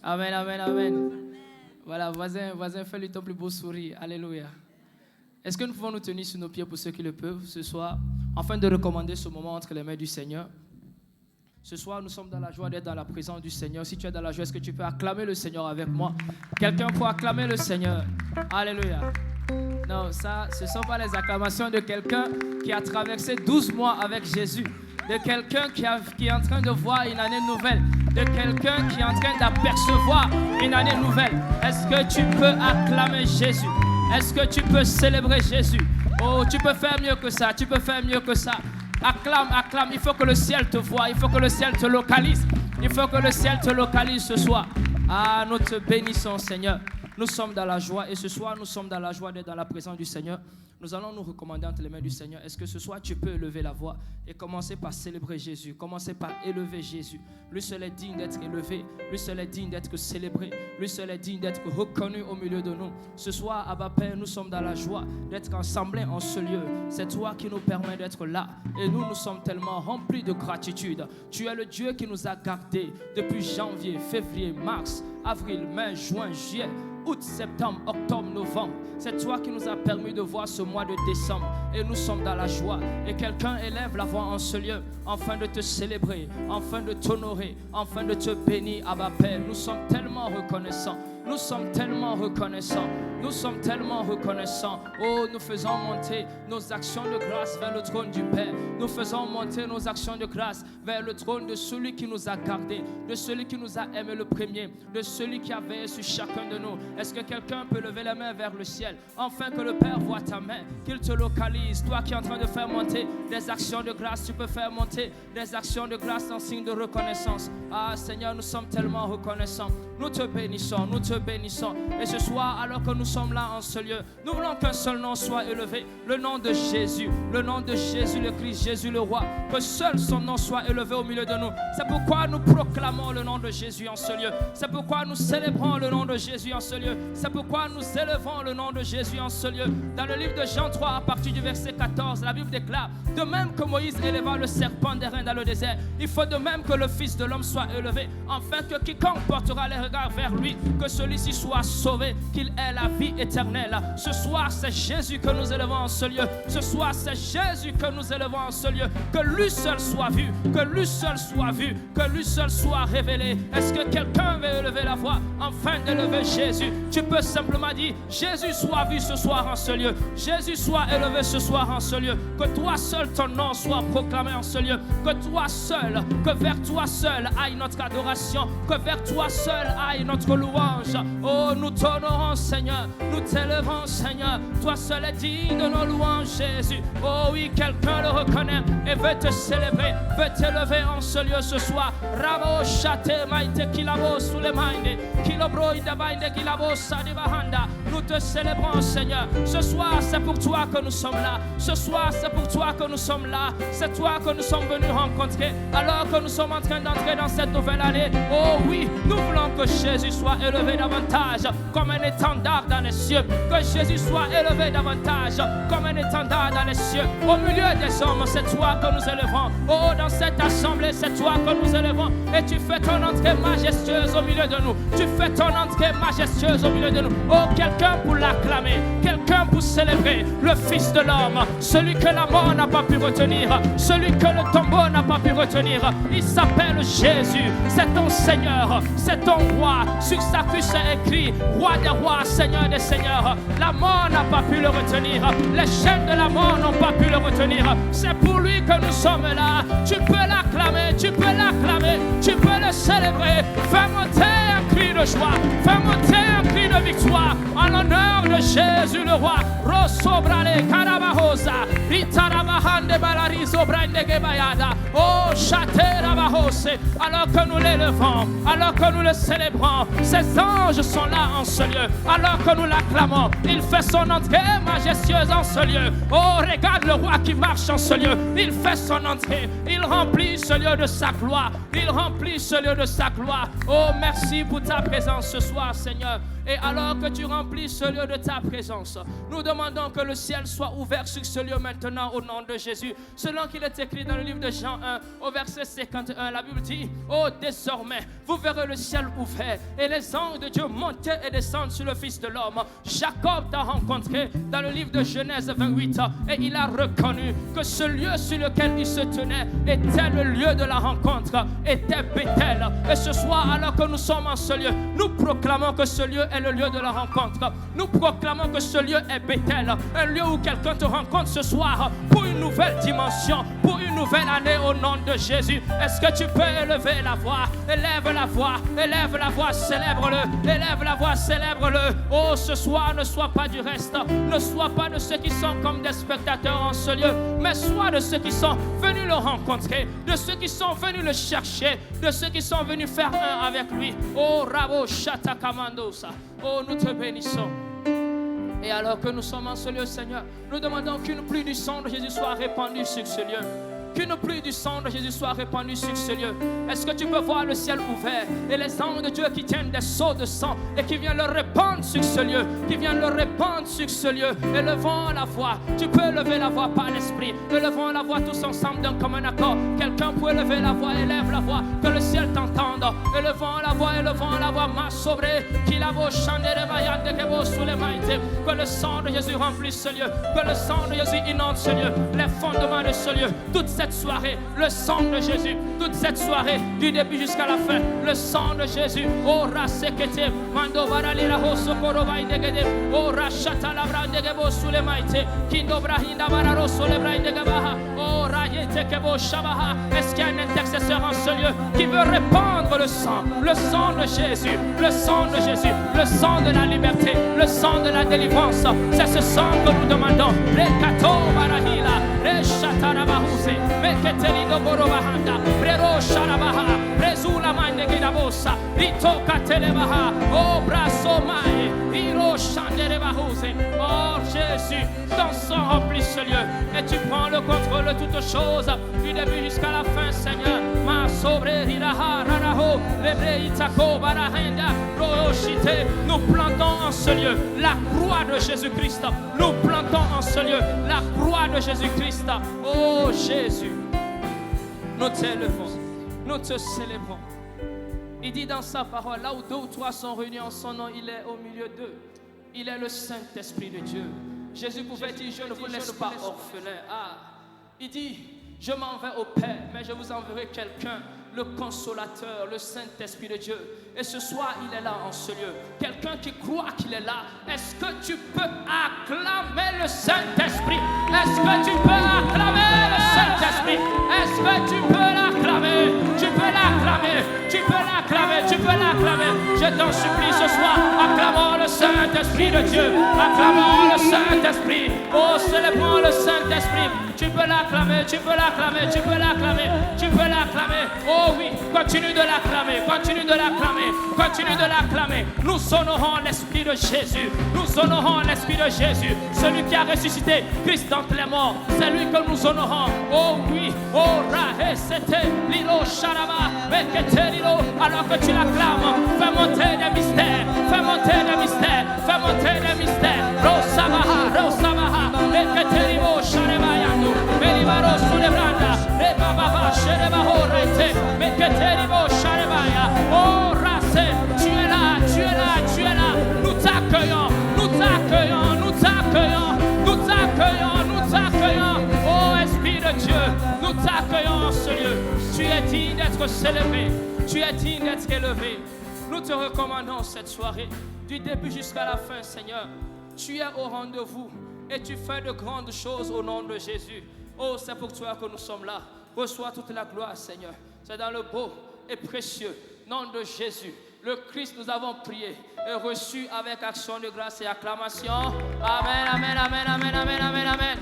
Amen, amen, amen. Voilà, voisin, fais-lui ton plus beau sourire. Alléluia. Est-ce que nous pouvons nous tenir sur nos pieds pour ceux qui le peuvent ce soir, afin de recommander ce moment entre les mains du Seigneur? Ce soir, nous sommes dans la joie d'être dans la présence du Seigneur. Si tu es dans la joie, est-ce que tu peux acclamer le Seigneur avec moi? Quelqu'un peut acclamer le Seigneur. Alléluia. Non, ça, ce ne sont pas les acclamations de quelqu'un qui a traversé 12 mois avec Jésus, de quelqu'un qui est en train de voir une année nouvelle, de quelqu'un qui est en train d'apercevoir une année nouvelle. Est-ce que tu peux acclamer Jésus? Est-ce que tu peux célébrer Jésus? Oh, tu peux faire mieux que ça, tu peux faire mieux que ça. Acclame, acclame, il faut que le ciel te voie, il faut que le ciel te localise. Il faut que le ciel te localise ce soir. Ah, nous te bénissons, Seigneur. Nous sommes dans la joie et ce soir, nous sommes dans la joie d'être dans la présence du Seigneur. Nous allons nous recommander entre les mains du Seigneur. Est-ce que ce soir, tu peux élever la voix et commencer par célébrer Jésus? Commencer par élever Jésus. Lui seul est digne d'être élevé. Lui seul est digne d'être célébré. Lui seul est digne d'être reconnu au milieu de nous. Ce soir, Abba Père, nous sommes dans la joie d'être assemblés en ce lieu. C'est toi qui nous permets d'être là. Et nous sommes tellement remplis de gratitude. Tu es le Dieu qui nous a gardés depuis janvier, février, mars, avril, mai, juin, juillet, août, septembre, octobre, novembre. C'est toi qui nous as permis de voir ce mois de décembre. Et nous sommes dans la joie. Et quelqu'un élève la voix en ce lieu, afin de te célébrer, afin de t'honorer, afin de te bénir, Abba Père. Nous sommes tellement reconnaissants. Nous sommes tellement reconnaissants. Nous sommes tellement reconnaissants. Oh, nous faisons monter nos actions de grâce vers le trône du Père. Nous faisons monter nos actions de grâce vers le trône de celui qui nous a gardés, de celui qui nous a aimés le premier, de celui qui a veillé sur chacun de nous. Est-ce que quelqu'un peut lever les mains vers le ciel, afin que le Père voie ta main, qu'il te localise? Toi qui es en train de faire monter des actions de grâce, tu peux faire monter des actions de grâce en signe de reconnaissance. Ah Seigneur, nous sommes tellement reconnaissants. Nous te bénissons, nous te bénissons. Et ce soir, alors que nous sommes là en ce lieu, nous voulons qu'un seul nom soit élevé, le nom de Jésus, le nom de Jésus le Christ, Jésus le roi, que seul son nom soit élevé au milieu de nous. C'est pourquoi nous proclamons le nom de Jésus en ce lieu. C'est pourquoi nous célébrons le nom de Jésus en ce lieu. C'est pourquoi nous élevons le nom de Jésus en ce lieu. Dans le livre de Jean 3, à partir du verset 14, la Bible déclare: de même que Moïse éleva le serpent d'airain dans le désert, il faut de même que le Fils de l'homme soit élevé, afin que quiconque portera les regards vers lui, que celui-ci soit sauvé, qu'il ait la vie éternelle. Ce soir, c'est Jésus que nous élevons en ce lieu. Ce soir, c'est Jésus que nous élevons en ce lieu. Que lui seul soit vu, que lui seul soit vu, que lui seul soit révélé. Est-ce que quelqu'un veut élever la voix afin d'élever Jésus? Tu peux simplement dire: Jésus soit vu ce soir en ce lieu. Jésus soit élevé ce soir en ce lieu. Que toi seul ton nom soit proclamé en ce lieu. Que toi seul, que vers toi seul aille notre adoration. Que vers toi seul aille notre louange. Oh, nous t'honorons Seigneur, nous t'élevons Seigneur. Toi seul est digne de nos louanges Jésus. Oh oui, quelqu'un le reconnaît et veut te célébrer, veut t'élever en ce lieu ce soir. Rabo chate maite kilabo sous les mains, kilobro idabainde kilabo sadibahanda. Nous te célébrons Seigneur. Ce soir c'est pour toi que nous sommes là. Ce soir c'est pour toi que nous sommes là. C'est toi que nous sommes venus rencontrer alors que nous sommes en train d'entrer dans cette nouvelle année. Oh oui, nous voulons que Jésus soit élevé davantage comme un étendard dans les cieux. Que Jésus soit élevé davantage comme un étendard dans les cieux. Au milieu des hommes, c'est toi que nous élevons. Oh, dans cette assemblée, c'est toi que nous élevons. Et tu fais ton entrée majestueuse au milieu de nous. Tu fais ton entrée majestueuse au milieu de nous. Oh, quelqu'un pour l'acclamer, quelqu'un pour célébrer le Fils de l'homme, celui que la mort n'a pas pu retenir, celui que le tombeau n'a pas pu retenir. Il s'appelle Jésus. C'est ton Seigneur, c'est ton roi. Sur sa cuisse est écrit: roi des rois, Seigneur des seigneurs. La mort n'a pas pu le retenir. Les chaînes de la mort n'ont pas pu le retenir. C'est pour lui que nous sommes là. Tu peux l'acclamer, tu peux l'acclamer, tu peux le célébrer. Fais monter un cri de joie, fais monter un cri de victoire en l'honneur de Jésus le roi. Rosobrale karabahosa, itarabahande balarizo brande gebayada. Oh, chaterabahose. Alors que nous l'élevons, alors que nous le célébrons, ces anges sont là en ce lieu. Alors que nous l'acclamons, il fait son entrée majestueuse en ce lieu. Oh, regarde le roi qui marche en ce lieu. Il fait son entrée, il remplit ce lieu de sa gloire. Il remplit ce lieu de sa gloire. Oh, merci pour ta présence ce soir, Seigneur. Et alors que tu remplis ce lieu de ta ta présence. Nous demandons que le ciel soit ouvert sur ce lieu maintenant au nom de Jésus. Selon qu'il est écrit dans le livre de Jean 1, au verset 51, la Bible dit, oh désormais, vous verrez le ciel ouvert et les anges de Dieu monter et descendre sur le Fils de l'homme. Jacob t'a rencontré dans le livre de Genèse 28 et il a reconnu que ce lieu sur lequel il se tenait était le lieu de la rencontre, était Bethel. Et ce soir, alors que nous sommes en ce lieu, nous proclamons que ce lieu est le lieu de la rencontre. Nous proclamons que ce lieu est Bethel, un lieu où quelqu'un te rencontre ce soir pour une nouvelle dimension, pour une nouvelle année au nom de Jésus. Est-ce que tu peux élever la voix? Élève la voix, élève la voix, célèbre-le, élève la voix, célèbre-le. Oh, ce soir, ne sois pas du reste, ne sois pas de ceux qui sont comme des spectateurs en ce lieu, mais sois de ceux qui sont venus le rencontrer, de ceux qui sont venus le chercher, de ceux qui sont venus faire un avec lui. Oh, Rabo Shatakamandosa. Oh, nous te bénissons. Et alors que nous sommes en ce lieu, Seigneur, nous demandons qu'une pluie du sang de Jésus soit répandue sur ce lieu. Qu'une pluie du sang de Jésus soit répandue sur ce lieu. Est-ce que tu peux voir le ciel ouvert et les anges de Dieu qui tiennent des seaux de sang et qui viennent le répandre sur ce lieu, qui viennent le répandre sur ce lieu. Élevons la voix. Tu peux lever la voix par l'esprit. Élevons la voix tous ensemble d'un commun accord. Quelqu'un peut lever la voix, élève la voix, que le ciel t'entende. Élevons la voix, ma sobré, qui la vaut chandere vaillante, que vaut sous les maïtés. Que le sang de Jésus remplisse ce lieu, que le sang de Jésus inonde ce lieu, les fondements de ce lieu. Toute cette soirée, le sang de Jésus, toute cette soirée, du début jusqu'à la fin, le sang de Jésus. Oh, rasekete, mando varali la hoso korovai degede, oh, rachata la brande gebo sous les maïtés, kindo brahinda vararo sous les brainde gebaha, oh, rayete kebo shabaha. Est-ce qu'il y a un intercesseur en ce lieu qui veut répandre le sang de Jésus, le sang de Jésus, le sang de la liberté, le sang de la délivrance? C'est ce sang que nous demandons. Rekato barahila, rechata rabahuse. Meketelino borobahanda, prero sharabaha, presula mande gidabosa, ritoka telebaha, oh brasso mai, iro chandere bahuse. Oh Jésus, ton sang remplit ce lieu et tu prends le contrôle de toutes choses, du début jusqu'à la fin, Seigneur. Ma sobre riraha raraho, lebreitako barahenda, roshite. Nous plantons en ce lieu la croix de Jésus-Christ. Nous plantons en ce lieu la croix de Jésus-Christ. Oh Jésus, nous t'élevons, nous te célébrons. Il dit dans sa parole, là où deux ou trois sont réunis en son nom, il est au milieu d'eux. Il est le Saint-Esprit de Dieu. Jésus pouvait dire, je ne vous laisse pas orphelin. Ah, il dit, je m'en vais au Père, mais je vous enverrai quelqu'un, le Consolateur, le Saint-Esprit de Dieu. Et ce soir, il est là en ce lieu. Quelqu'un qui croit qu'il est là. Est-ce que tu peux acclamer le Saint-Esprit? Est-ce que tu peux acclamer le Saint-Esprit? Est-ce que tu peux l'acclamer? Tu peux l'acclamer. Tu peux l'acclamer. Tu peux l'acclamer. Je t'en supplie ce soir. Acclamons le Saint-Esprit de Dieu. Acclamons le Saint-Esprit. Oh, célébrons le Saint-Esprit. Tu peux l'acclamer. Tu peux l'acclamer. Tu peux l'acclamer. Tu peux l'acclamer. Oh oui, continue de l'acclamer. Continue de l'acclamer. Continue de l'acclamer. Nous honorons l'Esprit de Jésus. Nous honorons l'Esprit de Jésus. Celui qui a ressuscité Christ d'entre les morts. C'est lui que nous honorons. Oh oui. Oh Rahé, c'était Lilo Sharaba. Alors que tu l'acclames, fais monter des mystères. Fais monter des mystères. Fais monter des mystères. Rosabaha, Rosabaha. Meketeribo Sharebayando. Melibaro Sulebranda. Rebababa Sherebaho Rete. Meketeribo Sharebaya. Oh Rassé, tu es là, tu es là, tu es là. Nous t'accueillons, nous t'accueillons, nous t'accueillons, nous t'accueillons, nous t'accueillons. Oh Esprit de Dieu, nous t'accueillons en ce lieu. Tu es digne d'être célébré, tu es digne d'être élevé. Nous te recommandons cette soirée, du début jusqu'à la fin, Seigneur. Tu es au rendez-vous et tu fais de grandes choses au nom de Jésus. Oh, c'est pour toi que nous sommes là. Reçois toute la gloire, Seigneur. C'est dans le beau et précieux nom de Jésus, le Christ, nous avons prié et reçu avec action de grâce et acclamation. Amen, amen, amen, amen, amen, amen, amen.